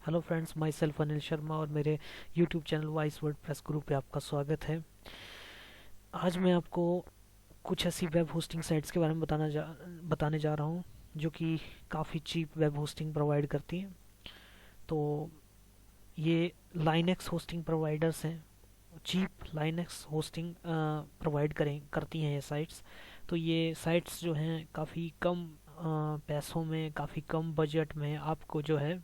Hello friends, my self Anil Sharma और मेरे YouTube channel vice WordPress group पे आपका स्वागत है। आज मैं आपको कुछ ऐसी वेब होस्टिंग साइट्स के बारे में बताने जा रहा हूँ जो कि काफ़ी चीप वेब होस्टिंग प्रोवाइड करती हैं। तो ये लाइनेक्स होस्टिंग प्रोवाइडर्स हैं। चीप लाइनेक्स होस्टिंग प्रोवाइड करती हैं ये साइट्स। तो ये साइट्स जो हैं काफ़ी कम पैसों में, काफ़ी कम बजट में आपको जो है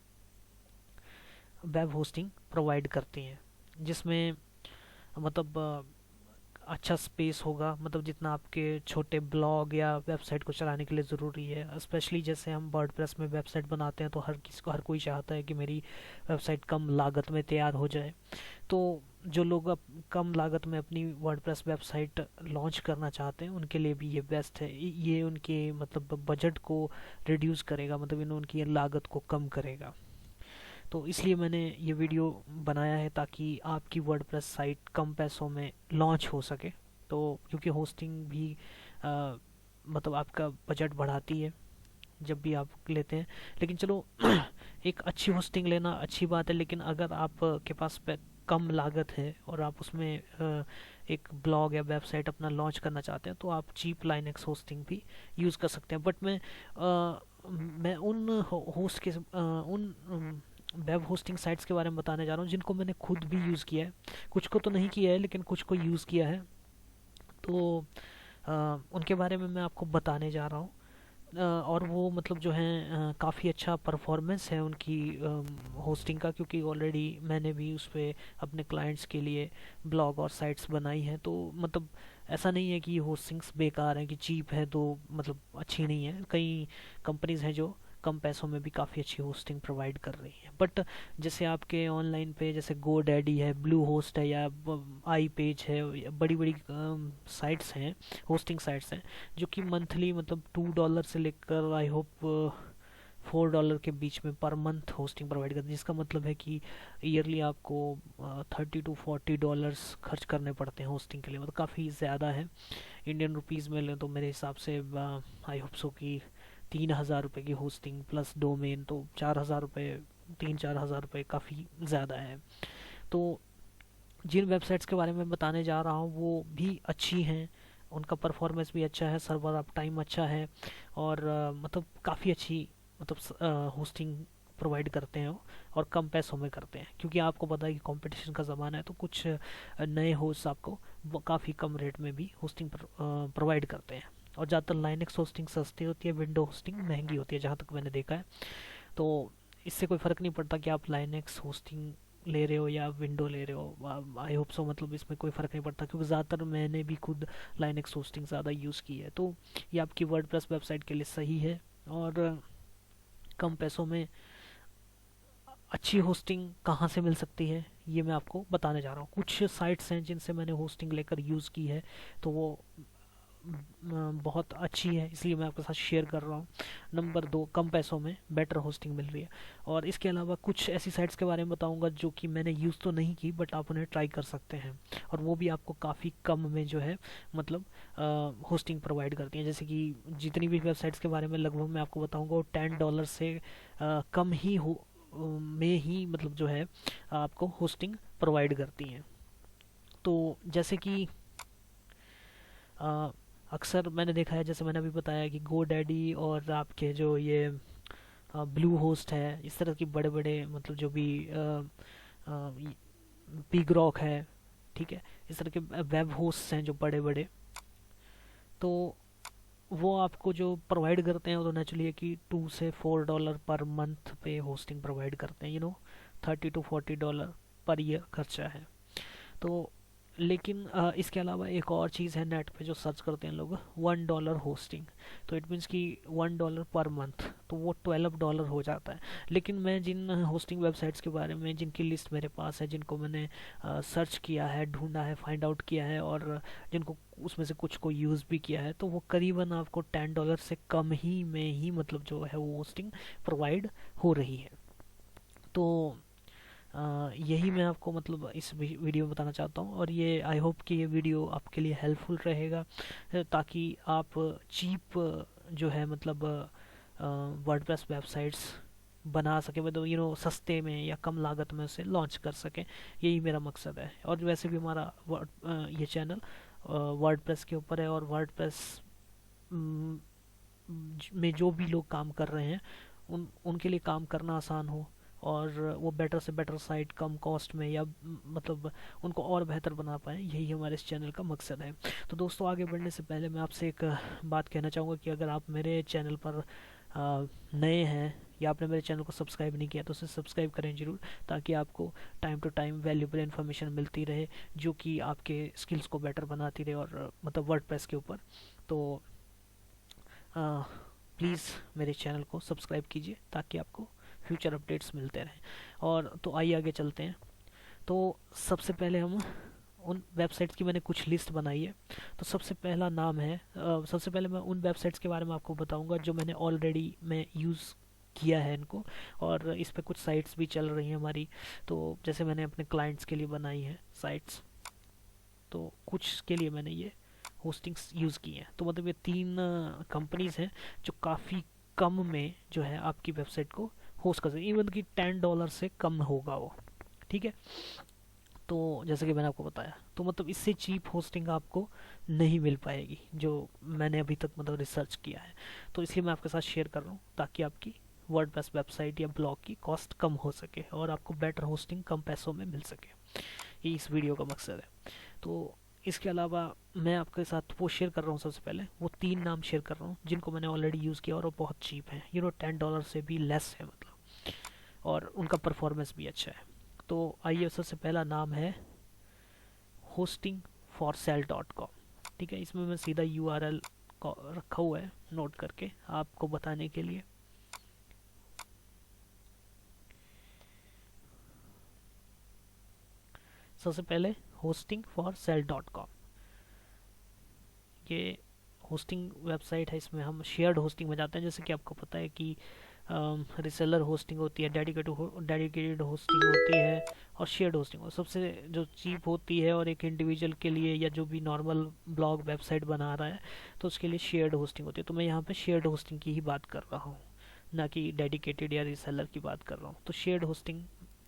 वेब होस्टिंग प्रोवाइड करती हैं, जिसमें मतलब अच्छा स्पेस होगा, मतलब जितना आपके छोटे ब्लॉग या वेबसाइट को चलाने के लिए ज़रूरी है। स्पेशली जैसे हम वर्डप्रेस में वेबसाइट बनाते हैं तो हर कोई चाहता है कि मेरी वेबसाइट कम लागत में तैयार हो जाए। तो जो लोग अब कम लागत में अपनी वर्डप्रेस वेबसाइट लॉन्च करना चाहते हैं उनके लिए भी ये बेस्ट है। ये उनके मतलब बजट को रिड्यूस करेगा, मतलब उनकी लागत को कम करेगा। तो इसलिए मैंने ये वीडियो बनाया है ताकि आपकी वर्डप्रेस साइट कम पैसों में लॉन्च हो सके। तो क्योंकि होस्टिंग भी मतलब आपका बजट बढ़ाती है जब भी आप लेते हैं। लेकिन चलो एक अच्छी होस्टिंग लेना अच्छी बात है, लेकिन अगर आप के पास कम लागत है और आप उसमें एक ब्लॉग या वेबसाइट अपना लॉन्च करना चाहते हैं तो आप चीप लाइनेक्स होस्टिंग भी यूज़ कर सकते हैं। बट मैं उन होस्ट के उन वेब होस्टिंग साइट्स के बारे में बताने जा रहा हूँ जिनको मैंने खुद भी यूज़ किया है। कुछ को तो नहीं किया है लेकिन कुछ को यूज़ किया है। तो उनके बारे में मैं आपको बताने जा रहा हूँ। और वो मतलब जो है काफ़ी अच्छा परफॉर्मेंस है उनकी होस्टिंग का, क्योंकि ऑलरेडी मैंने भी उस पर अपने क्लाइंट्स के लिए ब्लॉग और साइट्स बनाई हैं। तो मतलब ऐसा नहीं है कि ये होस्टिंग्स बेकार हैं, कि चीप है तो मतलब अच्छी नहीं है। कई कंपनीज हैं जो कम पैसों में भी काफ़ी अच्छी होस्टिंग प्रोवाइड कर रही है। बट जैसे आपके ऑनलाइन पे जैसे गो डैडी है, ब्लू होस्ट है या आई पेज है, बड़ी बड़ी साइट्स हैं, होस्टिंग साइट्स हैं जो कि मंथली मतलब $2 से लेकर आई होप $4 के बीच में पर मंथ होस्टिंग प्रोवाइड करती है। जिसका मतलब है कि ईयरली आपको $30 to $40 खर्च करने पड़ते हैं होस्टिंग के लिए, मतलब काफ़ी ज़्यादा है। इंडियन रुपीज़ में लें तो मेरे हिसाब से आई होप सो कि 3,000 रुपये की होस्टिंग प्लस डोमेन तो 4,000 रुपये, 3-4 हज़ार रुपये काफ़ी ज़्यादा है। तो जिन वेबसाइट्स के बारे में बताने जा रहा हूँ वो भी अच्छी हैं, उनका परफॉर्मेंस भी अच्छा है, सर्वर अप टाइम अच्छा है और मतलब काफ़ी अच्छी मतलब होस्टिंग प्रोवाइड करते हैं वो, और कम पैसों में करते हैं। क्योंकि आपको पता है कि कंपटीशन का ज़माना है, तो कुछ नए होस्ट आपको काफ़ी कम रेट में भी होस्टिंग प्रोवाइड करते हैं। और ज़्यादातर लाइनेक्स होस्टिंग सस्ती होती है, विंडो होस्टिंग महंगी होती है जहाँ तक मैंने देखा है। तो इससे कोई फ़र्क नहीं पड़ता कि आप लाइनेक्स होस्टिंग ले रहे हो या विंडो ले रहे हो, आई होप सो, मतलब इसमें कोई फ़र्क नहीं पड़ता क्योंकि ज़्यादातर मैंने भी खुद लाइनेक्स होस्टिंग ज़्यादा यूज़ की है। तो ये आपकी वर्डप्रेस वेबसाइट के लिए सही है और कम पैसों में अच्छी होस्टिंग कहाँ से मिल सकती है ये मैं आपको बताने जा रहा हूँ। कुछ साइट्स हैं जिनसे मैंने होस्टिंग लेकर यूज़ की है, तो वो बहुत अच्छी है, इसलिए मैं आपके साथ शेयर कर रहा हूँ। नंबर 2, कम पैसों में बेटर होस्टिंग मिल रही है। और इसके अलावा कुछ ऐसी साइट्स के बारे में बताऊंगा जो कि मैंने यूज़ तो नहीं की बट आप उन्हें ट्राई कर सकते हैं, और वो भी आपको काफ़ी कम में जो है मतलब होस्टिंग प्रोवाइड करती हैं। जैसे कि जितनी भी वेबसाइट्स के बारे में लगभग मैं आपको बताऊंगा वो $10 से कम ही हो में ही मतलब जो है आपको होस्टिंग प्रोवाइड करती हैं। तो जैसे कि अक्सर मैंने देखा है, जैसे मैंने अभी बताया कि गो डैडी और आपके जो ये ब्लू होस्ट है, इस तरह की बड़े बड़े मतलब जो भी बिग रॉक है, ठीक है, इस तरह के वेब होस्ट हैं जो बड़े बड़े, तो वो आपको जो प्रोवाइड करते हैं वो तो नेचुरली है कि $2 से $4 पर मंथ पे होस्टिंग प्रोवाइड करते हैं। $30 to $40 पर ईयर खर्चा है। तो लेकिन इसके अलावा एक और चीज़ है, नेट पे जो सर्च करते हैं लोग, $1 होस्टिंग। तो इट मीन्स कि $1 पर मंथ, तो वो $12 हो जाता है। लेकिन मैं जिन होस्टिंग वेबसाइट्स के बारे में, जिनकी लिस्ट मेरे पास है, जिनको मैंने सर्च किया है, ढूंढा है, फाइंड आउट किया है, और जिनको उसमें से कुछ को यूज़ भी किया है, तो वो करीबन आपको $10 से कम ही में ही मतलब जो है वो होस्टिंग प्रोवाइड हो रही है। तो यही मैं आपको मतलब इस वीडियो में बताना चाहता हूँ, और ये आई होप कि ये वीडियो आपके लिए हेल्पफुल रहेगा, ताकि आप चीप जो है मतलब वर्डप्रेस वेबसाइट्स बना सके, मतलब सस्ते में या कम लागत में उसे लॉन्च कर सके। यही मेरा मकसद है। और वैसे भी हमारा ये चैनल वर्डप्रेस के ऊपर है, और वर्डप्रेस में जो भी लोग काम कर रहे हैं उनके लिए काम करना आसान हो, और वो बेटर से बेटर साइट कम कॉस्ट में, या मतलब उनको और बेहतर बना पाएँ, यही हमारे इस चैनल का मकसद है। तो दोस्तों, आगे बढ़ने से पहले मैं आपसे एक बात कहना चाहूँगा कि अगर आप मेरे चैनल पर नए हैं, या आपने मेरे चैनल को सब्सक्राइब नहीं किया, तो उसे सब्सक्राइब करें ज़रूर, ताकि आपको time to time valuable information मिलती रहे, जो कि आपके स्किल्स को बेटर बनाती रहे, और मतलब वर्डप्रेस के ऊपर। तो प्लीज़ मेरे चैनल को सब्सक्राइब कीजिए, ताकि आपको फ्यूचर अपडेट्स मिलते रहें। और तो आइए आगे चलते हैं। तो सबसे पहले हम उन वेबसाइट्स की मैंने कुछ लिस्ट बनाई है। तो सबसे पहला नाम है, सबसे पहले मैं उन वेबसाइट्स के बारे में आपको बताऊंगा जो मैंने ऑलरेडी मैं यूज़ किया है इनको, और इस पे कुछ साइट्स भी चल रही हैं हमारी। तो जैसे मैंने अपने क्लाइंट्स के लिए बनाई है साइट्स, तो कुछ के लिए मैंने ये होस्टिंग्स यूज़ की हैं। तो मतलब ये 3 कंपनीज हैं जो काफ़ी कम में जो है आपकी वेबसाइट को होस्ट कर सकती, इवन कि $10 से कम होगा वो। ठीक है। तो जैसे कि मैंने आपको बताया, तो मतलब इससे चीप होस्टिंग आपको नहीं मिल पाएगी, जो मैंने अभी तक मतलब रिसर्च किया है। तो इसलिए मैं आपके साथ शेयर कर रहा हूँ, ताकि आपकी वर्डप्रेस वेबसाइट या ब्लॉग की कॉस्ट कम हो सके, और आपको बेटर होस्टिंग कम पैसों में मिल सके। ये इस वीडियो का मकसद है। तो इसके अलावा मैं आपके साथ वो शेयर कर रहा हूँ, सबसे पहले वो 3 नाम शेयर कर रहा हूँ जिनको मैंने ऑलरेडी यूज़ किया, और वो बहुत चीप है, $10 से भी लेस है मतलब, और उनका परफॉर्मेंस भी अच्छा है। तो आइए, सबसे पहला नाम है hostingforsale.com। ठीक है, इसमें मैं सीधा URL रखा हुआ है नोट करके आपको बताने के लिए। सबसे पहले hostingforsale.com, ये होस्टिंग वेबसाइट है। इसमें हम शेयर्ड होस्टिंग में जाते हैं। जैसे कि आपको पता है कि रिसेलर होस्टिंग होती है, डेडिकेटेड होस्टिंग होती है, और शेयर्ड होस्टिंग। और सबसे जो चीप होती है, और एक इंडिविजुअल के लिए या जो भी नॉर्मल ब्लॉग वेबसाइट बना रहा है, तो उसके लिए शेयर्ड होस्टिंग होती है। तो मैं यहाँ पे शेयर्ड होस्टिंग की ही बात कर रहा हूँ, ना कि डेडिकेटेड या रिसेलर की बात कर रहा हूँ। तो शेयर्ड होस्टिंग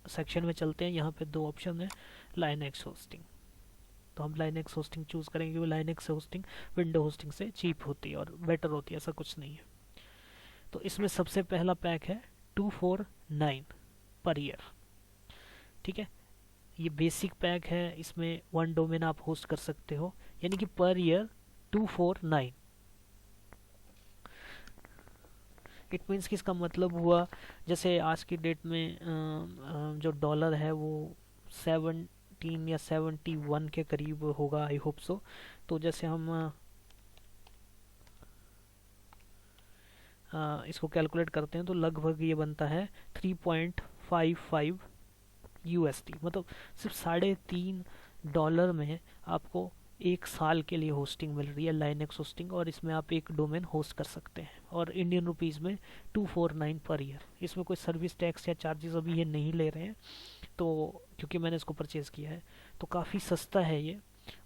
सेक्शन में चलते हैं। यहाँ पे 2 ऑप्शन है, लाइनक्स होस्टिंग। तो हम लाइनक्स होस्टिंग चूज़ करेंगे, क्योंकि लाइनक्स होस्टिंग विंडो होस्टिंग से चीप होती है और बेटर होती है, ऐसा कुछ नहीं है। तो इसमें सबसे पहला पैक है 249 पर ईयर। ठीक है, ये बेसिक पैक है। इसमें 1 डोमेन आप होस्ट कर सकते हो, यानी कि पर ईयर 249। इट मीन्स कि इसका मतलब हुआ, जैसे आज की डेट में जो डॉलर है वो 17 या 71 के करीब होगा, आई होप सो। तो जैसे हम इसको कैलकुलेट करते हैं, तो लगभग ये बनता है 3.55 USD। मतलब सिर्फ $3.5 में आपको 1 साल के लिए होस्टिंग मिल रही है, लाइनक्स होस्टिंग। और इसमें आप एक डोमेन होस्ट कर सकते हैं, और इंडियन रुपीज़ में 249 पर ईयर। इसमें कोई सर्विस टैक्स या चार्जेस अभी ये नहीं ले रहे हैं, तो क्योंकि मैंने इसको परचेज़ किया है, तो काफ़ी सस्ता है ये।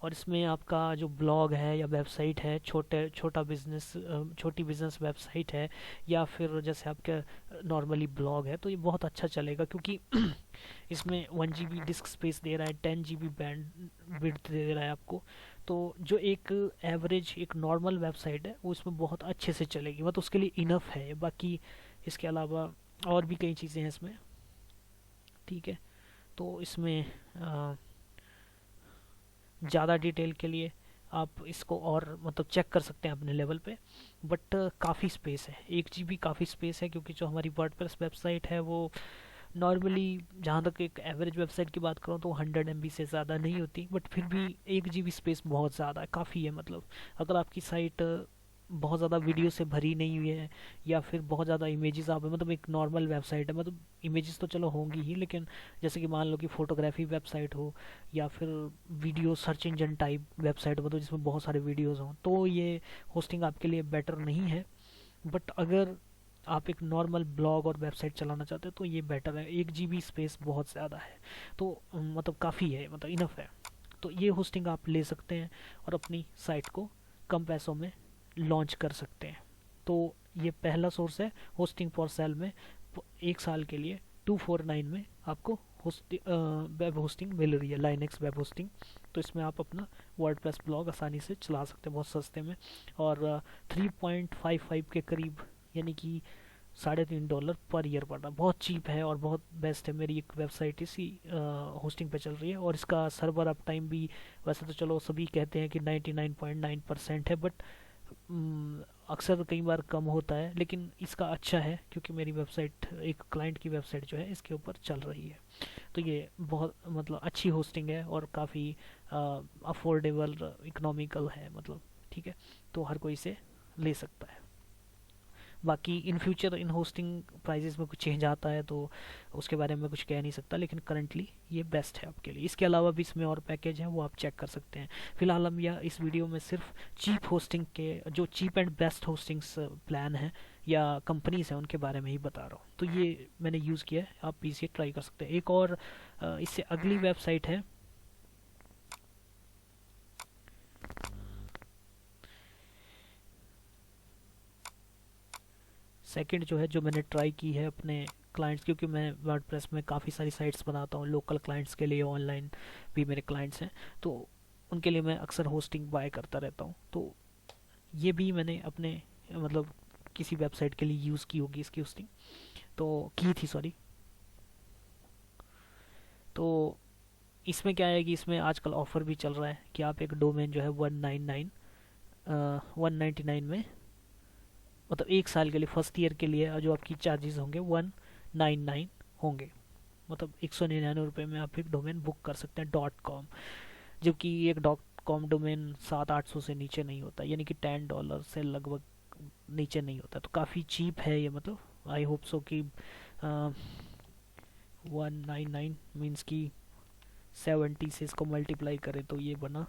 और इसमें आपका जो ब्लॉग है या वेबसाइट है, छोटी बिजनेस वेबसाइट है, या फिर जैसे आपका नॉर्मली ब्लॉग है, तो ये बहुत अच्छा चलेगा, क्योंकि इसमें 1 GB डिस्क स्पेस दे रहा है, 10 GB बैंड विड्थ दे रहा है आपको। तो जो एक एवरेज एक नॉर्मल वेबसाइट है, वो इसमें बहुत अच्छे से चलेगी, मतलब उसके लिए इनफ है। बाकी इसके अलावा और भी कई चीज़ें हैं इसमें। ठीक है, तो इसमें ज़्यादा डिटेल के लिए आप इसको और मतलब चेक कर सकते हैं अपने लेवल पे। बट काफ़ी स्पेस है, 1 GB काफ़ी स्पेस है, क्योंकि जो हमारी वर्डप्रेस वेबसाइट है वो नॉर्मली, जहाँ तक एक एवरेज वेबसाइट की बात करूँ, तो 100 MB से ज़्यादा नहीं होती। बट फिर भी 1 GB स्पेस बहुत ज़्यादा है, काफ़ी है। मतलब अगर आपकी साइट बहुत ज़्यादा वीडियो से भरी नहीं हुई है, या फिर बहुत ज़्यादा इमेजेस आप, मतलब एक नॉर्मल वेबसाइट है, मतलब इमेजेस तो चलो होंगी ही, लेकिन जैसे कि मान लो कि फोटोग्राफी वेबसाइट हो, या फिर video search engine type website, मतलब जिसमें बहुत सारे वीडियोज़ हों, तो ये होस्टिंग आपके लिए बेटर नहीं है। बट अगर आप एक नॉर्मल ब्लॉग और वेबसाइट चलाना चाहते हो, तो ये बेटर है। 1 GB स्पेस बहुत ज़्यादा है, तो मतलब काफ़ी है, मतलब इनफ है। तो ये होस्टिंग आप ले सकते हैं, और अपनी साइट को कम पैसों में लॉन्च कर सकते हैं। तो ये पहला सोर्स है होस्टिंग फॉर सेल में एक साल के लिए 249 में आपको वेब होस्टिंग मिल रही है, लाइनेक्स वेब होस्टिंग। तो इसमें आप अपना वर्डप्रेस ब्लॉग आसानी से चला सकते हैं बहुत सस्ते में। और 3.55 के करीब, यानी कि $3.5 पर ईयर पड़ रहा है। बहुत चीप है और बहुत बेस्ट है। मेरी एक वेबसाइट इसी होस्टिंग पे चल रही है, और इसका सर्वर अप टाइम भी वैसे तो चलो सभी कहते हैं कि 99.9% है, बट अक्सर कई बार कम होता है, लेकिन इसका अच्छा है क्योंकि मेरी वेबसाइट, एक क्लाइंट की वेबसाइट जो है, इसके ऊपर चल रही है। तो ये बहुत मतलब अच्छी होस्टिंग है और काफ़ी अफोर्डेबल, इकोनॉमिकल है, मतलब ठीक है। तो हर कोई इसे ले सकता है। बाकी in future in hosting prices में कुछ चेंज आता है तो उसके बारे में कुछ कह नहीं सकता, लेकिन करंटली ये बेस्ट है आपके लिए। इसके अलावा भी इसमें और पैकेज हैं, वो आप चेक कर सकते हैं। फिलहाल हम यह इस वीडियो में सिर्फ चीप होस्टिंग के, जो cheap and best hostings plan हैं या कंपनीज हैं, उनके बारे में ही बता रहा हूँ। तो ये मैंने यूज़ किया है, आप इसे ट्राई कर सकते हैं। एक और इससे अगली वेबसाइट है, सेकंड जो है, जो मैंने ट्राई की है अपने क्लाइंट्स, क्योंकि मैं वर्डप्रेस में काफ़ी सारी साइट्स बनाता हूँ लोकल क्लाइंट्स के लिए, ऑनलाइन भी मेरे क्लाइंट्स हैं, तो उनके लिए मैं अक्सर होस्टिंग बाय करता रहता हूँ। तो ये भी मैंने अपने मतलब किसी वेबसाइट के लिए यूज़ की होगी इसकी होस्टिंग, तो की थी सॉरी। तो इसमें क्या है कि इसमें आजकल ऑफ़र भी चल रहा है कि आप एक डोमेन जो है 199 में, मतलब एक साल के लिए, फर्स्ट ईयर के लिए जो आपकी चार्जेस होंगे 199 होंगे, मतलब ₹199 में आप एक डोमेन बुक कर सकते हैं .com। जबकि एक .com डोमेन 700-800 से नीचे नहीं होता, यानी कि $10 से लगभग नीचे नहीं होता। तो काफ़ी चीप है ये, मतलब आई होप सो कि 199 मीन्स कि 70 से इसको मल्टीप्लाई करें तो ये बना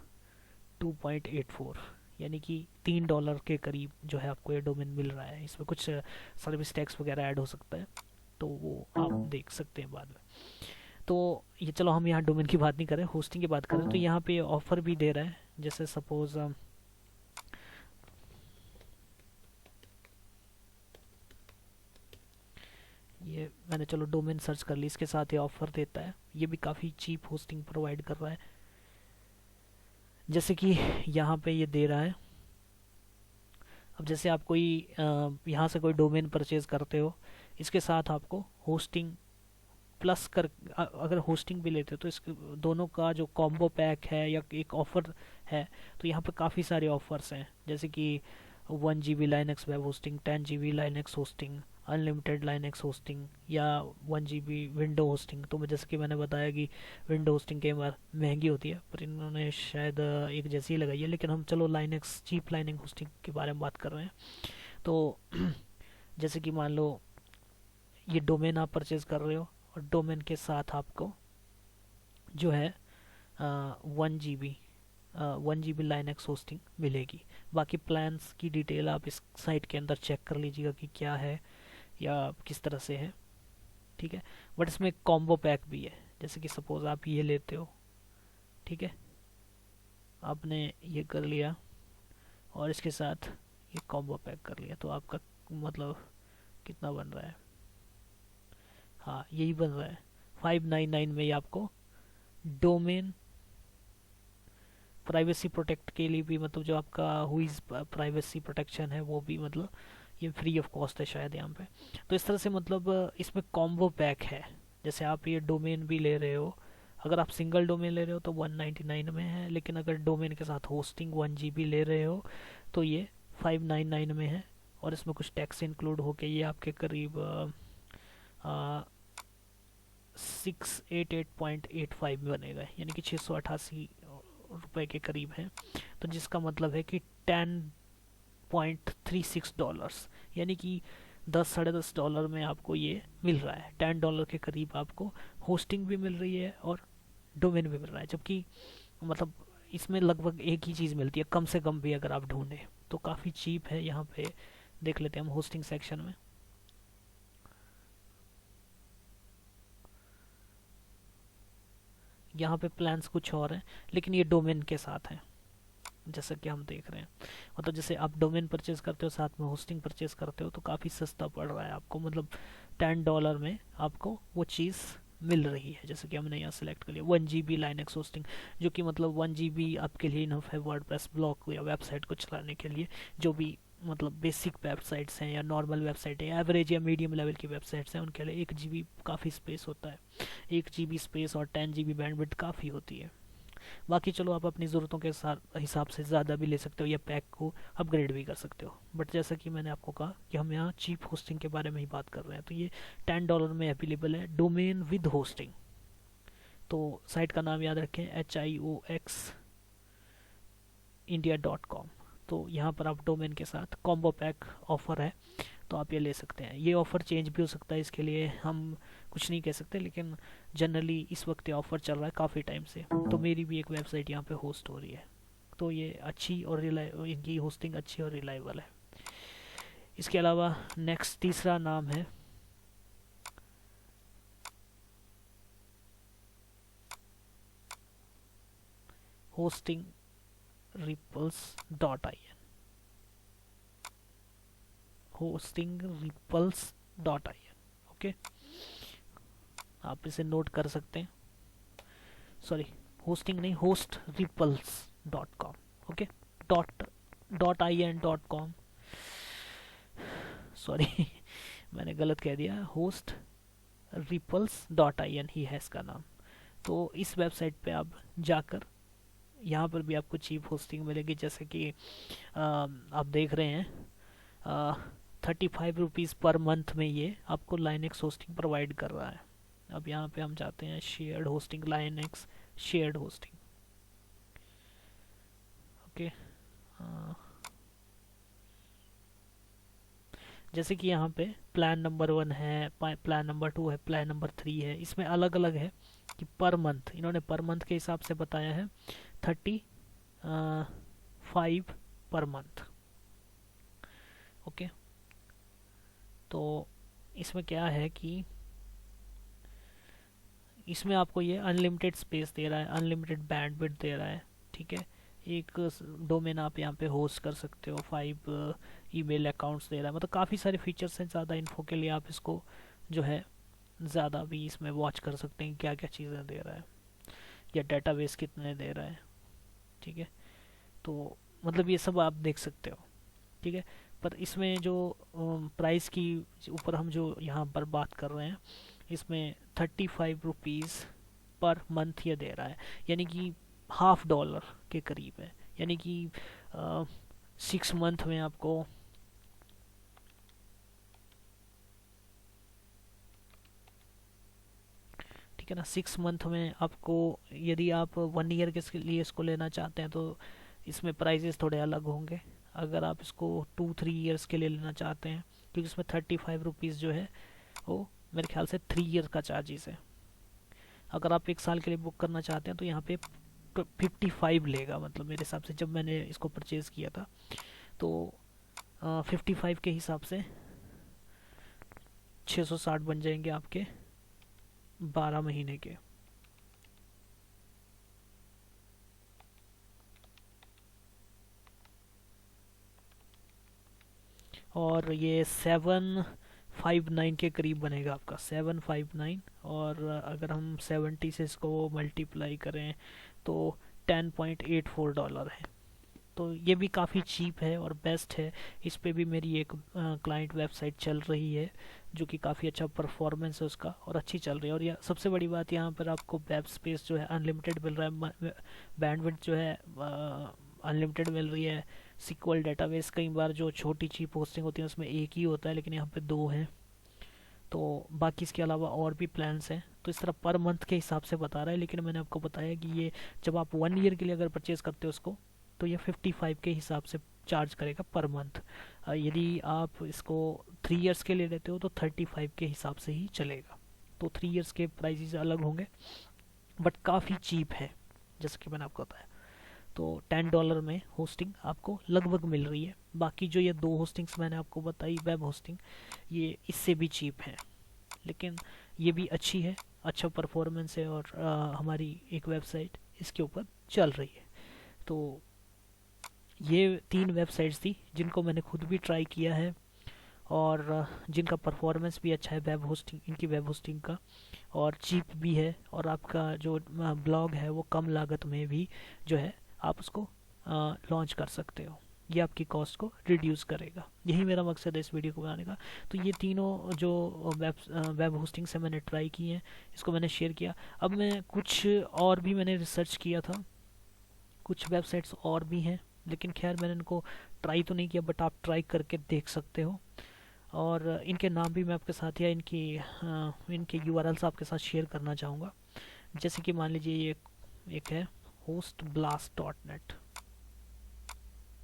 2.84, यानी कि $3 के करीब जो है आपको ये डोमेन मिल रहा है। इसमें कुछ सर्विस टैक्स वगैरह ऐड हो सकता है, तो वो आप देख सकते हैं बाद में। तो ये चलो हम यहाँ डोमेन की बात नहीं करें, होस्टिंग की बात करें, तो यहाँ पे ऑफर भी दे रहा है। जैसे सपोज ये मैंने चलो डोमेन सर्च कर ली, इसके साथ ये ऑफर देता है। ये भी काफ़ी चीप होस्टिंग प्रोवाइड कर रहा है, जैसे कि यहाँ पे ये दे रहा है। अब जैसे आप कोई यहाँ से कोई डोमेन परचेज करते हो, इसके साथ आपको होस्टिंग प्लस कर, अगर होस्टिंग भी लेते हो तो इस दोनों का जो कॉम्बो पैक है या एक ऑफ़र है, तो यहाँ पे काफ़ी सारे ऑफर्स हैं। जैसे कि 1 GB Linux web hosting, 10 GB Linux hosting, unlimited Linux hosting, या 1 GB विंडो होस्टिंग। तो जैसे कि मैंने बताया कि विंडो होस्टिंग कई बार महंगी होती है, पर इन्होंने शायद एक जैसी ही लगाई है। लेकिन हम चलो लाइनक्स चीप लाइनक्स होस्टिंग के बारे में बात कर रहे हैं। तो जैसे कि मान लो ये डोमेन आप परचेज कर रहे हो, और डोमेन के साथ आपको जो है 1 GB लाइनक्स होस्टिंग मिलेगी। बाकी प्लान्स की डिटेल आप इस साइट के अंदर चेक कर लीजिएगा कि क्या है या किस तरह से है, ठीक है। बट इसमें एक कॉम्बो पैक भी है। जैसे कि सपोज आप ये लेते हो, ठीक है, आपने ये कर लिया और इसके साथ ये कॉम्बो पैक कर लिया, तो आपका मतलब कितना बन रहा है, हाँ यही बन रहा है 599 में। ये आपको डोमेन प्राइवेसी प्रोटेक्ट के लिए भी, मतलब जो आपका हुईज प्राइवेसी प्रोटेक्शन है वो भी, मतलब ये फ्री ऑफ कॉस्ट है शायद यहाँ पे। तो इस तरह से मतलब इसमें कॉम्बो पैक है। जैसे आप ये डोमेन भी ले रहे हो, अगर आप सिंगल डोमेन ले रहे हो तो 199 में है, लेकिन अगर डोमेन के साथ होस्टिंग 1 GB ले रहे हो तो ये 599 में है। और इसमें कुछ टैक्स इंक्लूड होके ये आपके करीब 688.85 बनेगा, यानी कि 688 रुपए के करीब है। तो जिसका मतलब है कि $10.36, यानी कि 10-10.5 डॉलर में आपको ये मिल रहा है। $10 के करीब आपको होस्टिंग भी मिल रही है और डोमेन भी मिल रहा है। जबकि मतलब इसमें लगभग एक ही चीज़ मिलती है, कम से कम भी अगर आप ढूंढें तो काफ़ी चीप है। यहाँ पे देख लेते हैं हम होस्टिंग सेक्शन में। यहाँ पे प्लान्स कुछ और हैं, लेकिन ये डोमेन के साथ हैं। जैसा कि हम देख रहे हैं। मतलब जैसे आप डोमेन परचेज करते हो साथ में होस्टिंग परचेज करते हो तो काफ़ी सस्ता पड़ रहा है आपको, मतलब $10 में आपको वो चीज़ मिल रही है। जैसे कि हमने यहाँ सेलेक्ट कर लिया 1 GB लाइनक्स होस्टिंग, जो कि मतलब 1 GB आपके लिए इनफ है वर्डप्रेस ब्लॉग या वेबसाइट को चलाने के लिए। जो भी मतलब बेसिक वेबसाइट्स हैं या नॉर्मल वेबसाइट है, एवरेज या मीडियम लेवल की वेबसाइट्स हैं, उनके लिए 1 GB काफ़ी स्पेस होता है। 1 GB स्पेस और 10 GB बैंडविड्थ काफ़ी होती है। बाकी चलो आप अपनी ज़रूरतों के हिसाब से ज़्यादा भी ले सकते हो या पैक को अपग्रेड भी कर सकते हो। बट जैसा कि मैंने आपको कहा कि हम यहाँ चीप होस्टिंग के बारे में ही बात कर रहे हैं, तो ये $10 में अवेलेबल है, डोमेन विद होस्टिंग। तो साइट का नाम याद रखें, HIOX India.com। तो यहाँ पर आप डोमेन के साथ कॉम्बो पैक ऑफर है, तो आप ये ले सकते हैं। ये ऑफ़र चेंज भी हो सकता है, इसके लिए हम कुछ नहीं कह सकते, लेकिन जनरली इस वक्त ये ऑफ़र चल रहा है काफ़ी टाइम से। तो मेरी भी एक वेबसाइट यहाँ पे होस्ट हो रही है, तो ये अच्छी और इनकी होस्टिंग अच्छी और रिलायबल है। इसके अलावा नेक्स्ट तीसरा नाम है होस्टिंग रिपल्स.in। hostingripples.in, ओके, आप इसे नोट कर सकते हैं। सॉरी, होस्टिंग नहीं, hostripples.com, ओके। .in.com, सॉरी मैंने गलत कह दिया, hostripples.in ही है इसका नाम। तो इस वेबसाइट पे आप जाकर यहाँ पर भी आपको चीप होस्टिंग मिलेगी, जैसे कि आप देख रहे हैं 35 रुपीज़ पर मंथ में ये आपको लाइनक्स होस्टिंग प्रोवाइड कर रहा है। अब यहाँ पे हम जाते हैं shared hosting, Linux shared hosting, okay. जैसे कि यहाँ पे प्लान नंबर 1 है, प्लान नंबर 2 है, प्लान नंबर 3 है। इसमें अलग अलग है कि पर मंथ, इन्होंने पर मंथ के हिसाब से बताया है 35 पर मंथ, ओके। तो इसमें क्या है कि इसमें आपको ये अनलिमिटेड स्पेस दे रहा है, अनलिमिटेड बैंडविड्थ दे रहा है, ठीक है। एक डोमेन आप यहाँ पे होस्ट कर सकते हो, 5 ईमेल अकाउंट्स दे रहा है, मतलब काफ़ी सारे फीचर्स हैं। ज़्यादा इन्फो के लिए आप इसको जो है ज़्यादा भी इसमें वॉच कर सकते हैं क्या क्या चीज़ें दे रहा है या डेटाबेस कितने दे रहा है, ठीक है। तो मतलब ये सब आप देख सकते हो, ठीक है। पर इसमें जो प्राइस की ऊपर हम जो यहाँ पर बात कर रहे हैं, इसमें 35 रुपीज़ पर मंथ ये दे रहा है, यानी कि $50 के करीब है। यानी कि 6 मंथ में आपको ठीक है ना, 6 मंथ में आपको, यदि आप 1 ईयर के लिए इसको लेना चाहते हैं तो इसमें प्राइजेस थोड़े अलग होंगे। अगर आप इसको 2-3 ईयर्स के लिए लेना चाहते हैं, क्योंकि इसमें 35 रुपीज़ जो है वो मेरे ख्याल से 3 ईयर का चार्जेस है। अगर आप 1 साल के लिए बुक करना चाहते हैं तो यहाँ पे 55 लेगा, मतलब मेरे हिसाब से जब मैंने इसको परचेज़ किया था तो 55 के हिसाब से 660 बन जाएंगे आपके 12 महीने के। और ये 759 के करीब बनेगा आपका, 759। और अगर हम 70 से इसको मल्टीप्लाई करें तो $10.84 है। तो ये भी काफ़ी चीप है और बेस्ट है। इस पे भी मेरी एक क्लाइंट वेबसाइट चल रही है, जो कि काफ़ी अच्छा परफॉर्मेंस है उसका और अच्छी चल रही है। और यह सबसे बड़ी बात, यहाँ पर आपको वेब स्पेस जो है अनलिमिटेड मिल रहा है, बैंडविड्थ जो है अनलिमिटेड मिल रही है। सिक्वल डेटाबेस कई बार जो छोटी चीप होस्टिंग होती है उसमें एक ही होता है, लेकिन यहाँ पे 2 हैं। तो बाकी इसके अलावा और भी प्लान्स हैं। तो इस तरह पर मंथ के हिसाब से बता रहा है, लेकिन मैंने आपको बताया कि ये जब आप 1 ईयर के लिए अगर परचेज करते हो उसको, तो ये 55 के हिसाब से चार्ज करेगा पर मंथ। यदि आप इसको 3 ईयर्स के लिए लेते हो तो 35 के हिसाब से ही चलेगा। तो 3 ईयर्स के प्राइसेस अलग होंगे, बट काफ़ी चीप है जैसे कि मैंने आपको बताया। तो $10 में होस्टिंग आपको लगभग मिल रही है। बाकी जो ये 2 होस्टिंग्स मैंने आपको बताई वेब होस्टिंग, ये इससे भी चीप है, लेकिन ये भी अच्छी है, अच्छा परफॉर्मेंस है और हमारी एक वेबसाइट इसके ऊपर चल रही है। तो ये 3 वेबसाइट्स थी जिनको मैंने खुद भी ट्राई किया है, और जिनका परफॉर्मेंस भी अच्छा है वेब होस्टिंग, इनकी वेब होस्टिंग का, और चीप भी है, और आपका जो ब्लॉग है वो कम लागत में भी जो है आप उसको लॉन्च कर सकते हो। ये आपकी कॉस्ट को रिड्यूस करेगा। यही मेरा मकसद है इस वीडियो को बनाने का। तो ये तीनों जो वेब होस्टिंग से मैंने ट्राई की हैं, इसको मैंने शेयर किया। अब मैं कुछ और भी मैंने रिसर्च किया था, कुछ वेबसाइट्स और भी हैं, लेकिन खैर मैंने इनको ट्राई तो नहीं किया, बट आप ट्राई करके देख सकते हो। और इनके नाम भी मैं आपके साथ, या इनके यूआरएल्स आपके साथ शेयर करना चाहूँगा। जैसे कि मान लीजिए ये एक है hostblast.net,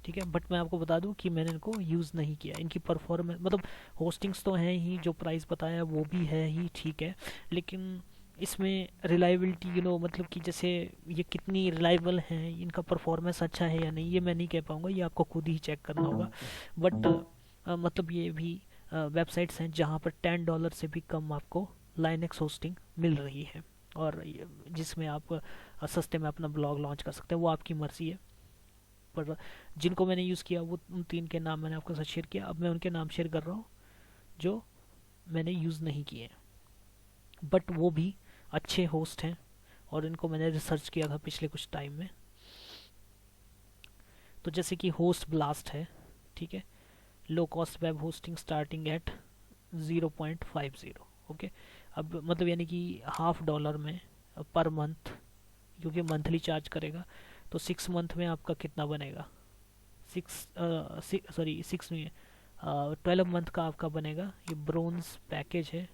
ठीक है। बट मैं आपको बता दूं कि मैंने इनको यूज़ नहीं किया। इनकी परफॉर्मेंस मतलब होस्टिंग्स तो हैं ही, जो प्राइस बताया वो भी है ही, ठीक है, लेकिन इसमें रिलायबिलिटी मतलब कि जैसे ये कितनी रिलायबल हैं, इनका परफॉर्मेंस अच्छा है या नहीं, ये मैं नहीं कह पाऊँगा, ये आपको खुद ही चेक करना होगा। बट मतलब ये भी वेबसाइट्स हैं जहाँ पर $10 से भी कम आपको लाइनक्स होस्टिंग मिल रही है, और जिसमें आप सस्ते में अपना ब्लॉग लॉन्च कर सकते हैं। वो आपकी मर्जी है, पर जिनको मैंने यूज़ किया वो उन 3 के नाम मैंने आपके साथ शेयर किया। अब मैं उनके नाम शेयर कर रहा हूँ जो मैंने यूज़ नहीं किए हैं, बट वो भी अच्छे होस्ट हैं, और इनको मैंने रिसर्च किया था पिछले कुछ टाइम में। तो जैसे कि होस्ट ब्लास्ट है, ठीक है, low cost web hosting starting at 0.50, okay. अब मतलब यानी कि $50 में पर मंथ, क्योंकि मंथली चार्ज करेगा, तो 6 मंथ में आपका कितना बनेगा, 6 में 12 मंथ का आपका बनेगा। ये ब्रोंज पैकेज है,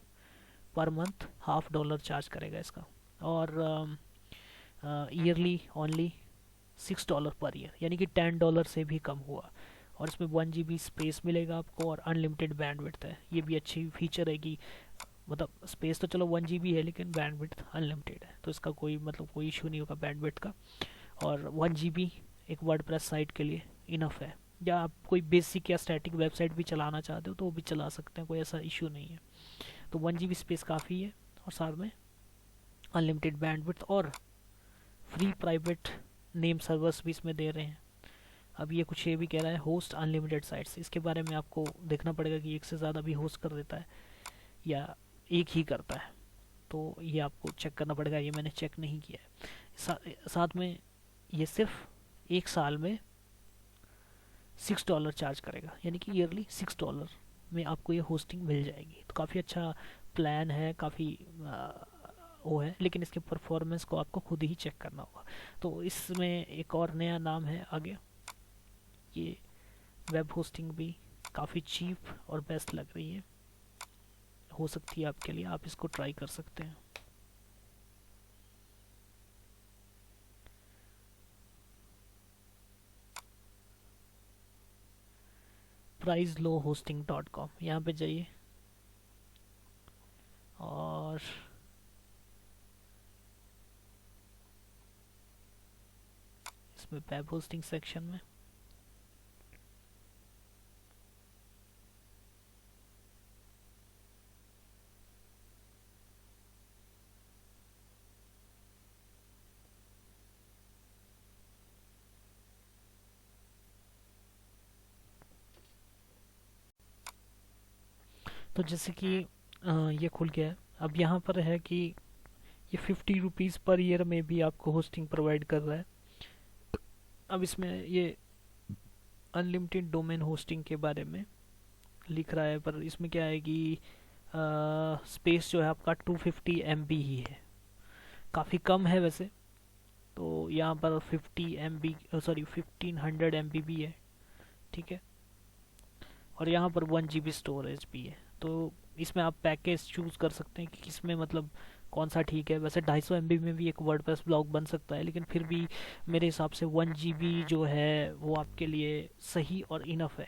पर मंथ $50 चार्ज करेगा इसका, और ईयरली ओनली $6 पर ईयर, यानी कि $10 से भी कम हुआ। और इसमें 1 GB स्पेस मिलेगा आपको, और अनलिमिटेड बैंडविड्थ है। ये भी अच्छी फीचर है कि मतलब स्पेस तो चलो 1 GB है, लेकिन बैंडविड्थ अनलिमिटेड है, तो इसका कोई कोई इशू नहीं होगा बैंडविड्थ का। और 1 GB एक वर्डप्रेस साइट के लिए इनफ है, या आप कोई बेसिक या स्टैटिक वेबसाइट भी चलाना चाहते हो तो वो भी चला सकते हैं, कोई ऐसा इशू नहीं है। तो 1 GB स्पेस काफ़ी है, और साथ में अनलिमिटेड बैंडविड्थ, और फ्री प्राइवेट नेम सर्वर्स भी इसमें दे रहे हैं। अब ये कुछ ये भी कह रहा है होस्ट अनलिमिटेड साइट्स, इसके बारे में आपको देखना पड़ेगा कि एक से ज़्यादा भी होस्ट कर देता है या एक ही करता है, तो ये आपको चेक करना पड़ेगा। ये मैंने चेक नहीं किया है। साथ में ये सिर्फ 1 साल में $6 चार्ज करेगा, यानी कि ईयरली $6 में आपको ये होस्टिंग मिल जाएगी। तो काफ़ी अच्छा प्लान है, काफ़ी वो है, लेकिन इसके परफॉर्मेंस को आपको खुद ही चेक करना होगा। तो इसमें एक और नया नाम है आगे, ये वेब होस्टिंग भी काफ़ी चीप और बेस्ट लग रही है, हो सकती है आपके लिए, आप इसको ट्राई कर सकते हैं। pricelowhosting.com, यहाँ पे जाइए, और इसमें वेब होस्टिंग सेक्शन में तो जैसे कि ये खुल गया है। अब यहाँ पर है कि ये ₹50 पर ईयर में भी आपको होस्टिंग प्रोवाइड कर रहा है। अब इसमें ये अनलिमिटेड डोमेन होस्टिंग के बारे में लिख रहा है, पर इसमें क्या है कि स्पेस जो है आपका 250 MB ही है, काफ़ी कम है वैसे। तो यहाँ पर 1500 MB भी है, ठीक है, और यहाँ पर 1 GB स्टोरेज भी है। तो इसमें आप पैकेज चूज़ कर सकते हैं कि किसमें कौन सा ठीक है। वैसे 250 MB में भी एक वर्डप्रेस ब्लॉग बन सकता है, लेकिन फिर भी मेरे हिसाब से 1 GB जो है वो आपके लिए सही और इनफ है।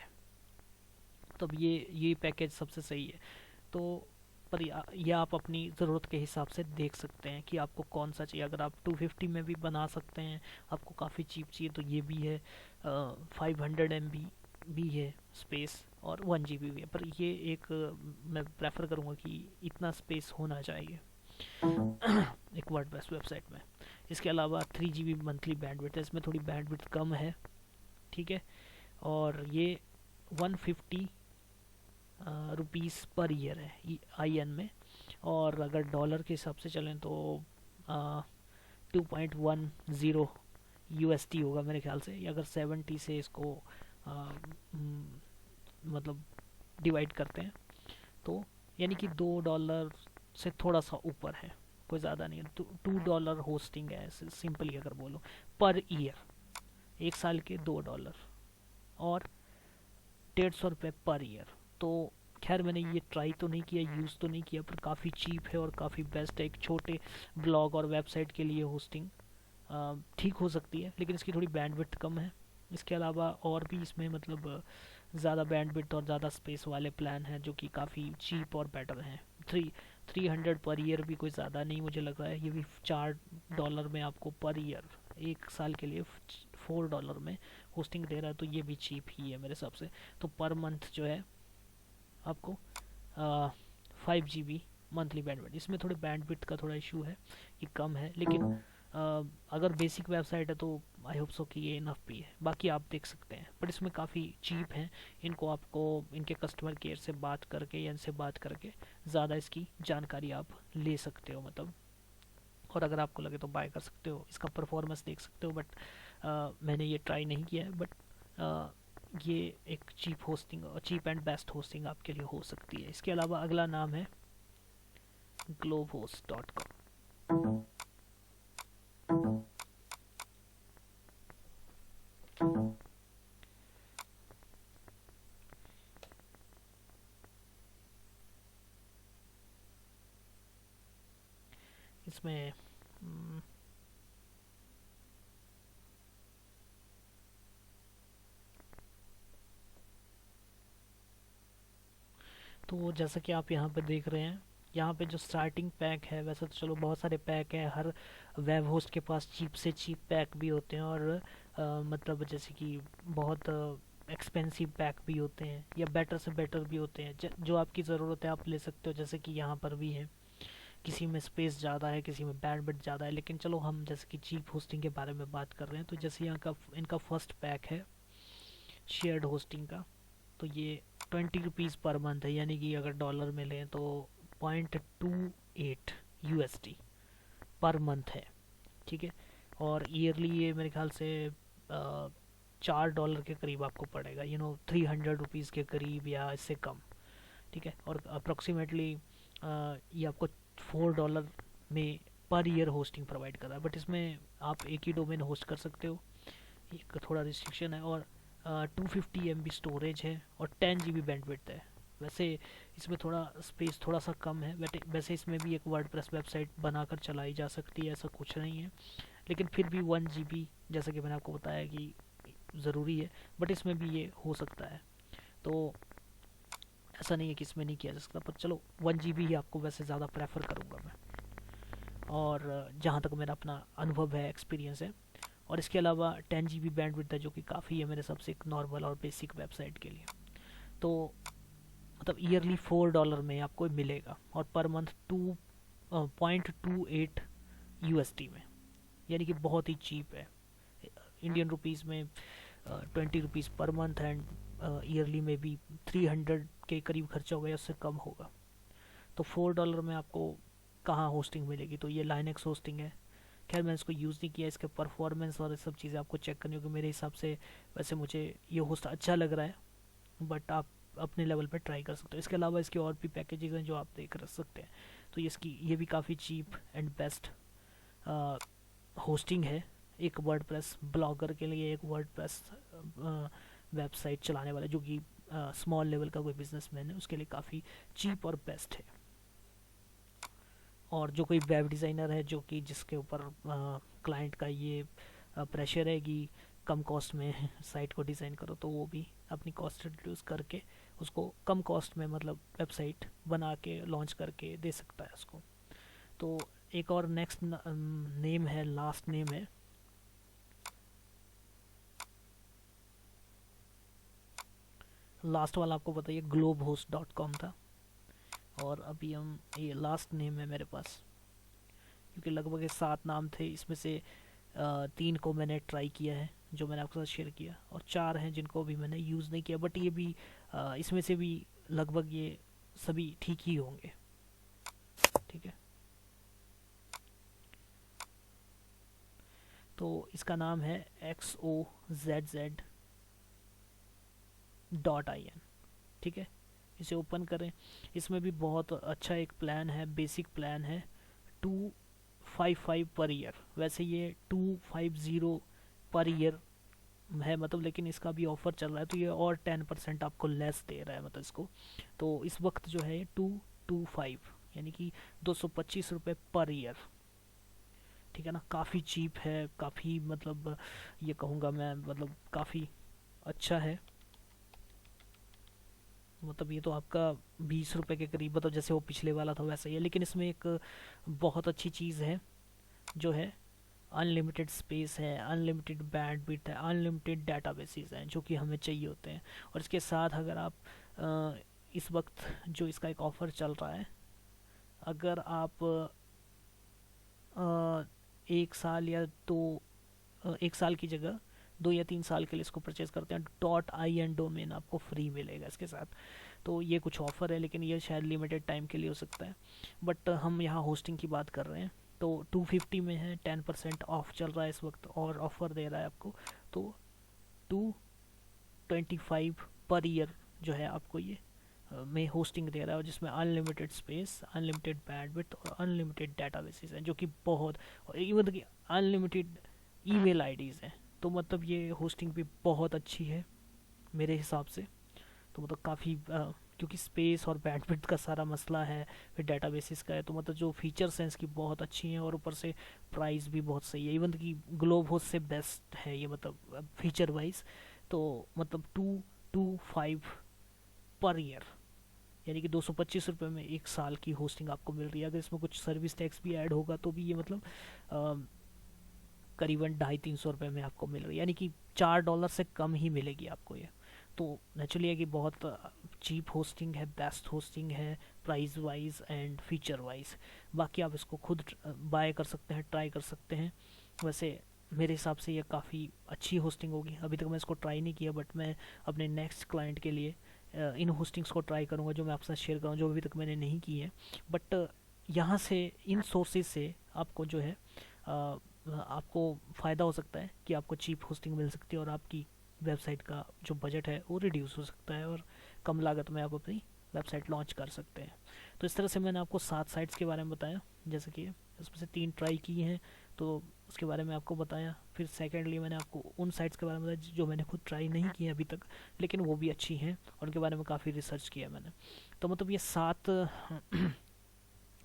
तब ये पैकेज सबसे सही है। तो पर ये आप अपनी ज़रूरत के हिसाब से देख सकते हैं कि आपको कौन सा चाहिए। अगर आप 250 में भी बना सकते हैं, आपको काफ़ी चीप चाहिए, तो ये भी है। 500 MB भी है स्पेस, और 1 GB भी है, पर ये एक मैं प्रेफर करूँगा कि इतना स्पेस होना चाहिए एक वर्डप्रेस वेबसाइट में। इसके अलावा 3 GB मंथली बैंडविड्थ है, इसमें थोड़ी बैंडविड्थ कम है, ठीक है। और ये 150 रुपीज़ पर ईयर है IN में। और अगर डॉलर के हिसाब से चलें तो 2.10 USD होगा मेरे ख्याल से। या अगर 70 से इसको मतलब डिवाइड करते हैं तो यानी कि $2 से थोड़ा सा ऊपर है, कोई ज़्यादा नहीं है। $2 होस्टिंग है सिंपली अगर बोलो पर ईयर। एक साल के $2 और ₹150 पर ईयर। तो खैर मैंने ये ट्राई तो नहीं किया, यूज़ तो नहीं किया, पर काफ़ी चीप है और काफ़ी बेस्ट है। एक छोटे ब्लॉग और वेबसाइट के लिए होस्टिंग ठीक हो सकती है, लेकिन इसकी थोड़ी बैंडविड्थ कम है। इसके अलावा और भी इसमें मतलब ज़्यादा बैंडविड्थ और ज़्यादा स्पेस वाले प्लान हैं जो कि काफ़ी चीप और बेटर हैं। 300 पर ईयर भी कोई ज़्यादा नहीं मुझे लग रहा है। ये भी $4 में आपको पर ईयर एक साल के लिए $4 में होस्टिंग दे रहा है, तो ये भी चीप ही है मेरे हिसाब से। तो पर मंथ जो है आपको 5 GB मंथली बैंडविड्थ। इसमें थोड़े बैंडविड्थ का थोड़ा इशू है, ये कम है, लेकिन अगर बेसिक वेबसाइट है तो आई होप सो कि ये इनफ भी है। बाकी आप देख सकते हैं, बट इसमें काफ़ी चीप हैं। इनको आपको इनके कस्टमर केयर से बात करके या इनसे बात करके ज़्यादा इसकी जानकारी आप ले सकते हो मतलब। और अगर आपको लगे तो बाय कर सकते हो, इसका परफॉर्मेंस देख सकते हो। बट मैंने ये ट्राई नहीं किया है, बट ये एक चीप होस्टिंग और चीप एंड बेस्ट होस्टिंग आपके लिए हो सकती है। इसके अलावा अगला नाम है globehost.com। इसमें तो जैसा कि आप यहाँ पे देख रहे हैं, यहाँ पे जो स्टार्टिंग पैक है, वैसे तो चलो बहुत सारे पैक हैं, हर वेब होस्ट के पास चीप से चीप पैक भी होते हैं और मतलब जैसे कि बहुत एक्सपेंसिव पैक भी होते हैं या बेटर से बेटर भी होते हैं। जो आपकी ज़रूरत है आप ले सकते हो, जैसे कि यहाँ पर भी है। किसी में स्पेस ज़्यादा है, किसी में बैंडविड्थ ज़्यादा है, लेकिन चलो हम जैसे कि चीप होस्टिंग के बारे में बात कर रहे हैं। तो जैसे यहाँ का इनका फर्स्ट पैक है शेयर्ड होस्टिंग का, तो ये ₹20 पर मंथ है, यानी कि अगर डॉलर में लें तो 0.28 USD पर मंथ है, ठीक है। और ईयरली ये मेरे ख्याल से $4 के करीब आपको पड़ेगा, 300 रुपीज़ के करीब या इससे कम, ठीक है। और अप्रोक्सीमेटली ये आपको $4 में पर ईयर होस्टिंग प्रोवाइड कर रहा है। बट इसमें आप एक ही डोमेन होस्ट कर सकते हो, एक थोड़ा रिस्ट्रिक्शन है। और 250 MB स्टोरेज है और 10 GB बैंडविड्थ है। वैसे इसमें थोड़ा स्पेस थोड़ा सा कम है, बट वैसे इसमें भी एक वर्डप्रेस वेबसाइट बनाकर चलाई जा सकती है, ऐसा कुछ नहीं है। लेकिन फिर भी 1 GB, जैसा कि मैंने आपको बताया कि ज़रूरी है, बट इसमें भी ये हो सकता है। तो ऐसा नहीं है कि इसमें नहीं किया जा सकता, पर चलो 1 GB ही आपको वैसे ज़्यादा प्रेफर करूँगा मैं, और जहाँ तक मेरा अपना अनुभव है, एक्सपीरियंस है। और इसके अलावा 10 GB बैंडविड्थ है, जो कि काफ़ी है मेरे सबसे एक नॉर्मल और बेसिक वेबसाइट के लिए। तो मतलब ईयरली $4 में आपको मिलेगा और पर मंथ 2.28 USD में, यानी कि बहुत ही चीप है। इंडियन रुपीज़ में 20 rupees per month and yearly में भी 300 के करीब खर्चा होगा या उससे कम होगा। तो $4 में आपको कहाँ होस्टिंग मिलेगी? तो ये लाइनक्स होस्टिंग है। खैर मैंने इसको यूज़ नहीं किया, इसके परफॉर्मेंस और सब चीज़ें आपको चेक करनी होगी। मेरे हिसाब से वैसे मुझे ये होस्ट अच्छा लग रहा है, बट आप अपने लेवल पे ट्राई कर सकते हो। इसके अलावा इसके और भी पैकेजेस हैं जो आप देख कर सकते हैं। तो ये भी काफ़ी चीप एंड बेस्ट होस्टिंग है एक वर्डप्रेस ब्लॉगर के लिए, एक वर्डप्रेस वेबसाइट चलाने वाला जो कि स्मॉल लेवल का कोई बिजनेसमैन है, उसके लिए काफ़ी चीप और बेस्ट है। और जो कोई वेब डिज़ाइनर है जो कि जिसके ऊपर क्लाइंट का ये प्रेशर है कि कम कॉस्ट में साइट को डिज़ाइन करो, तो वो भी अपनी कॉस्ट रिड्यूस करके उसको कम कॉस्ट में मतलब वेबसाइट बना के लॉन्च करके दे सकता है उसको। तो एक और नेक्स्ट नेम है, लास्ट नेम है, लास्ट वाला आपको बताइए globehost.com था। और अभी हम ये लास्ट नेम है मेरे पास, क्योंकि लगभग 7 नाम थे, इसमें से 3 को मैंने ट्राई किया है जो मैंने आपके साथ शेयर किया, और 4 हैं जिनको भी मैंने यूज़ नहीं किया, बट ये भी इसमें से भी लगभग ये सभी ठीक ही होंगे। ठीक है, तो इसका नाम है XOZZ.in। ठीक है, इसे ओपन करें। इसमें भी बहुत अच्छा एक प्लान है, बेसिक प्लान है, 255 पर ईयर। वैसे ये 250 पर ईयर है मतलब, लेकिन इसका भी ऑफर चल रहा है तो ये और 10% आपको लेस दे रहा है मतलब इसको। तो इस वक्त जो है 225 यानी कि 225 रुपये पर ईयर। ठीक है ना, काफ़ी चीप है, काफ़ी मतलब ये कहूँगा मैं, मतलब काफ़ी अच्छा है। मतलब ये तो आपका 20 रुपये के करीब, मतलब जैसे वो पिछले वाला था वैसा ही है, लेकिन इसमें एक बहुत अच्छी चीज़ है जो है अनलिमिटेड स्पेस है, अनलिमिटेड बैंडविड्थ है, अनलिमिटेड डाटाबेसेस हैं जो कि हमें चाहिए होते हैं। और इसके साथ अगर आप इस वक्त जो इसका एक ऑफ़र चल रहा है, अगर आप 1 साल या दो 1 साल की जगह 2 या 3 साल के लिए इसको परचेज करते हैं, .in डोमेन आपको फ्री मिलेगा इसके साथ। तो ये कुछ ऑफ़र है, लेकिन ये शायद लिमिटेड टाइम के लिए हो सकता है, बट हम यहाँ होस्टिंग की बात कर रहे हैं। तो 250 में है, 10% ऑफ चल रहा है इस वक्त और ऑफ़र दे रहा है आपको। तो 225 पर ईयर जो है आपको ये में होस्टिंग दे रहा है, जिसमें अनलिमिटेड स्पेस, अनलिमिटेड बैंडविड्थ और अनलिमिटेड डाटाबेसेस हैं जो कि बहुत, और इवन कि अनलिमिटेड ईमेल आईडीज़ हैं। तो मतलब ये होस्टिंग भी बहुत अच्छी है मेरे हिसाब से। तो मतलब काफ़ी क्योंकि स्पेस और बैंडविड्थ का सारा मसला है, फिर डाटाबेसेस का है, तो मतलब जो फीचर्स हैं इसकी बहुत अच्छी हैं, और ऊपर से प्राइस भी बहुत सही है। इवन कि ग्लोब होस्ट से बेस्ट है ये, मतलब फीचर वाइज। तो मतलब 225 पर ईयर यानी कि 225 रुपये में 1 साल की होस्टिंग आपको मिल रही है। अगर इसमें कुछ सर्विस टैक्स भी ऐड होगा तो भी ये मतलब करीबन 250-300 रुपये में आपको मिल रही है, यानी कि $4 से कम ही मिलेगी आपको ये। तो नेचुरली है कि बहुत चीप होस्टिंग है, बेस्ट होस्टिंग है price wise and feature wise. बाकी आप इसको खुद बाय कर सकते हैं, ट्राई कर सकते हैं। वैसे मेरे हिसाब से ये काफ़ी अच्छी होस्टिंग होगी। अभी तक मैं इसको ट्राई नहीं किया, बट मैं अपने नेक्स्ट क्लाइंट के लिए इन होस्टिंग्स को ट्राई करूँगा जो मैं आपके साथ शेयर करूँ, जो अभी तक मैंने नहीं की है। बट यहाँ से, इन सोर्सेज से आपको जो है आपको फ़ायदा हो सकता है कि आपको चीप होस्टिंग मिल सकती है, और आपकी वेबसाइट का जो बजट है वो रिड्यूस हो सकता है, और कम लागत में आप अपनी वेबसाइट लॉन्च कर सकते हैं। तो इस तरह से मैंने आपको 7 साइट्स के बारे में बताया, जैसे कि उसमें से 3 ट्राई की हैं तो उसके बारे में आपको बताया। फिर सेकेंडली मैंने आपको उन साइट्स के बारे में बताया जो मैंने खुद ट्राई नहीं की है अभी तक, लेकिन वो भी अच्छी हैं और उनके बारे में काफ़ी रिसर्च किया मैंने। तो मतलब ये 7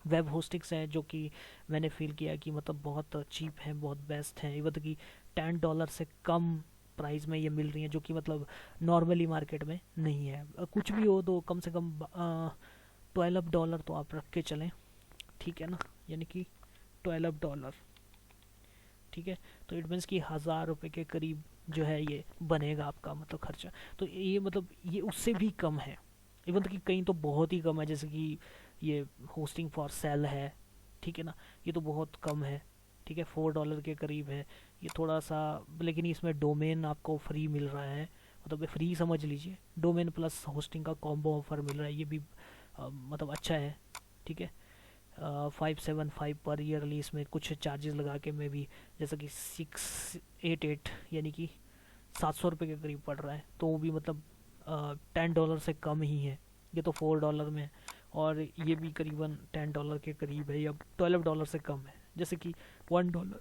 वेब होस्टिंग्स हैं जो कि मैंने फील किया कि मतलब बहुत चीप है, बहुत बेस्ट है। इवन कि $10 से कम प्राइस में ये मिल रही हैं, जो कि मतलब नॉर्मली मार्केट में नहीं है। कुछ भी हो तो कम से कम $12 तो आप रख के चलें, ठीक है ना, यानी कि $12। ठीक है, तो इट मीन्स कि 1000 रुपये के करीब जो है ये बनेगा आपका मतलब खर्चा। तो ये मतलब ये उससे भी कम है, इवन कि कहीं तो बहुत ही कम है, जैसे कि ये होस्टिंग फॉर सेल है। ठीक है ना, ये तो बहुत कम है। ठीक है, $4 के करीब है ये, थोड़ा सा। लेकिन इसमें डोमेन आपको फ्री मिल रहा है, मतलब फ्री समझ लीजिए, डोमेन प्लस होस्टिंग का कॉम्बो ऑफर मिल रहा है, ये भी मतलब अच्छा है। ठीक है, 575 पर ईयरली, इसमें कुछ चार्जेस लगा के में भी, जैसा कि 688 यानी कि $700 के करीब पड़ रहा है, तो वो भी मतलब $10 से कम ही है। ये तो $4 में है, और ये भी करीबन $10 के करीब है, या $12 से कम है। जैसे कि $1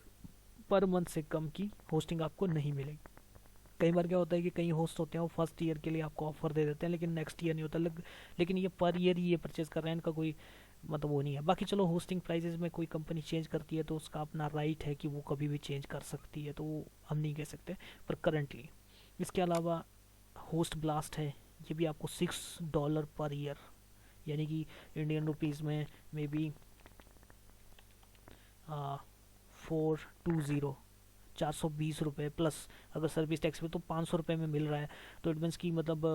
पर मंथ से कम की होस्टिंग आपको नहीं मिलेगी। कई बार क्या होता है कि कई होस्ट होते हैं वो फर्स्ट ईयर के लिए आपको ऑफर दे देते हैं, लेकिन नेक्स्ट ईयर नहीं होता। लेकिन ये पर ईयर ही ये परचेज कर रहे हैं, इनका कोई मतलब वो नहीं है। बाकी चलो, होस्टिंग प्राइजेज में कोई कंपनी चेंज करती है तो उसका अपना राइट है कि वो कभी भी चेंज कर सकती है, तो वो हम नहीं कह सकते। पर करंटली इसके अलावा होस्ट ब्लास्ट है, ये भी आपको $6 पर ईयर, यानी कि इंडियन रुपीज़ में मे बी 420 420 रुपये प्लस, अगर सर्विस टैक्स में तो $500 में मिल रहा है। तो इट मीन्स कि मतलब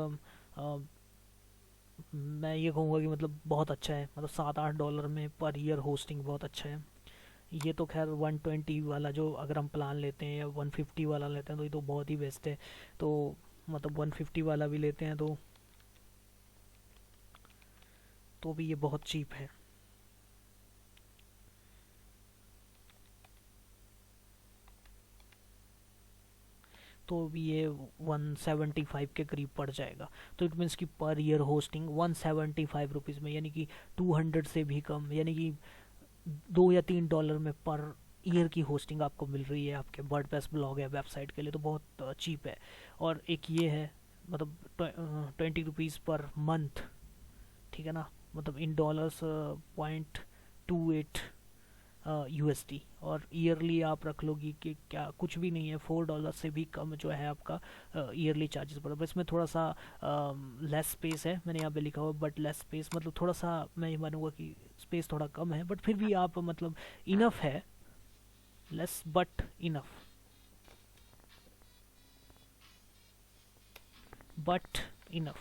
मैं ये कहूँगा कि मतलब बहुत अच्छा है, मतलब $7-8 में पर ईयर होस्टिंग बहुत अच्छा है। ये तो खैर 120 वाला जो अगर हम प्लान लेते हैं या 150 वाला लेते हैं तो ये तो बहुत ही बेस्ट है। तो मतलब 150 वाला भी लेते हैं तो भी ये बहुत चीप है। तो भी ये 175 के करीब पड़ जाएगा। तो इट मीन्स कि पर ईयर होस्टिंग 175 रुपीज़ में, यानी कि 200 से भी कम, यानी कि $2 या $3 में पर ईयर की होस्टिंग आपको मिल रही है आपके वर्डप्रेस ब्लॉग या वेबसाइट के लिए। तो बहुत चीप है। और एक ये है, मतलब 20 रुपीज़ पर मंथ, ठीक है ना, मतलब इन डॉलर्स 0.28 यूएसडी। और ईयरली आप रख लोगी कि क्या कुछ भी नहीं है, $4 से भी कम जो है आपका ईयरली चार्जेस पड़ा। बस इसमें थोड़ा सा लेस स्पेस है, मैंने यहाँ पे लिखा हुआ बट लेस स्पेस, मतलब थोड़ा सा मैं ये मानूंगा कि स्पेस थोड़ा कम है, बट फिर भी आप मतलब इनफ है, less but enough, but enough,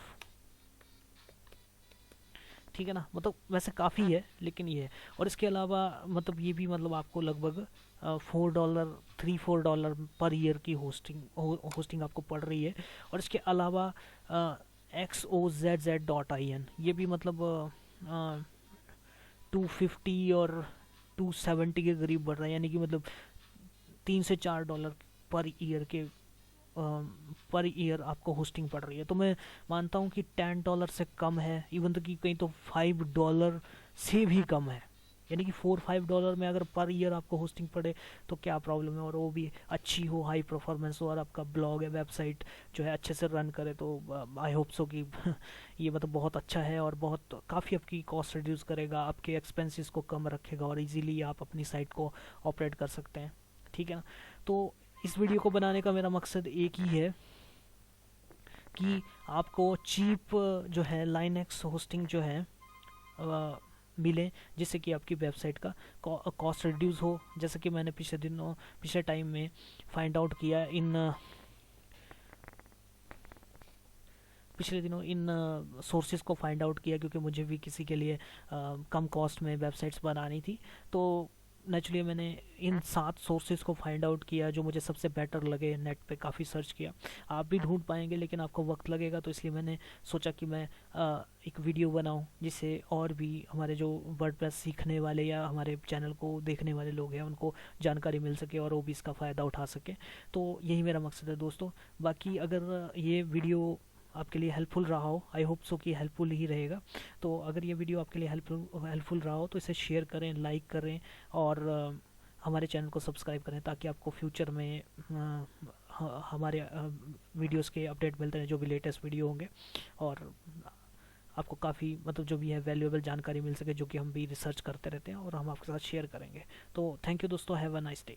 ठीक है ना। मतलब वैसे काफ़ी है लेकिन ये है। और इसके अलावा मतलब ये भी मतलब आपको लगभग $4, $3-4 पर ईयर की होस्टिंग आपको पड़ रही है। और इसके अलावा XOZZ.in ये भी मतलब 250 और 270 के करीब बढ़ रहा है, यानी कि मतलब $3 से $4 पर ईयर के पर ईयर आपको होस्टिंग पड़ रही है। तो मैं मानता हूँ कि $10 से कम है, इवन तो कि कहीं तो $5 से भी कम है। यानी कि $4-5 में अगर पर ईयर आपको होस्टिंग पड़े तो क्या प्रॉब्लम है, और वो भी अच्छी हो, हाई परफॉर्मेंस हो, और आपका ब्लॉग या वेबसाइट जो है अच्छे से रन करे। तो आई होप सो कि ये मतलब बहुत अच्छा है और बहुत काफ़ी आपकी कॉस्ट रिड्यूस करेगा, आपके एक्सपेंसेस को कम रखेगा और इजीली आप अपनी साइट को ऑपरेट कर सकते हैं, ठीक है ना। तो इस वीडियो को बनाने का मेरा मकसद एक ही है कि आपको चीप जो है लाइनक्स होस्टिंग जो है मिले, जिससे कि आपकी वेबसाइट का कॉस्ट रिड्यूस हो। जैसे कि मैंने पिछले टाइम में फाइंड आउट किया पिछले दिनों इन सोर्सेज को फाइंड आउट किया, क्योंकि मुझे भी किसी के लिए कम कॉस्ट में वेबसाइट्स बनानी थी। तो नेचुरली मैंने इन 7 सोर्सेज को फाइंड आउट किया जो मुझे सबसे बेटर लगे। नेट पे काफ़ी सर्च किया, आप भी ढूंढ पाएंगे लेकिन आपको वक्त लगेगा। तो इसलिए मैंने सोचा कि मैं एक वीडियो बनाऊं जिससे और भी हमारे जो वर्डप्रेस सीखने वाले या हमारे चैनल को देखने वाले लोग हैं उनको जानकारी मिल सके और वो भी इसका फ़ायदा उठा सके। तो यही मेरा मकसद है दोस्तों। बाकी अगर ये वीडियो आपके लिए हेल्पफुल रहा हो, आई होप सो कि हेल्पफुल ही रहेगा। तो अगर ये वीडियो आपके लिए हेल्पफुल रहा हो तो इसे शेयर करें, लाइक करें और हमारे चैनल को सब्सक्राइब करें, ताकि आपको फ्यूचर में हमारे वीडियोस के अपडेट मिलते रहें, जो भी लेटेस्ट वीडियो होंगे, और आपको काफ़ी मतलब जो भी है वैल्यूएबल जानकारी मिल सके, जो कि हम भी रिसर्च करते रहते हैं और हम आपके साथ शेयर करेंगे। तो थैंक यू दोस्तों, हैव अ नाइस डे।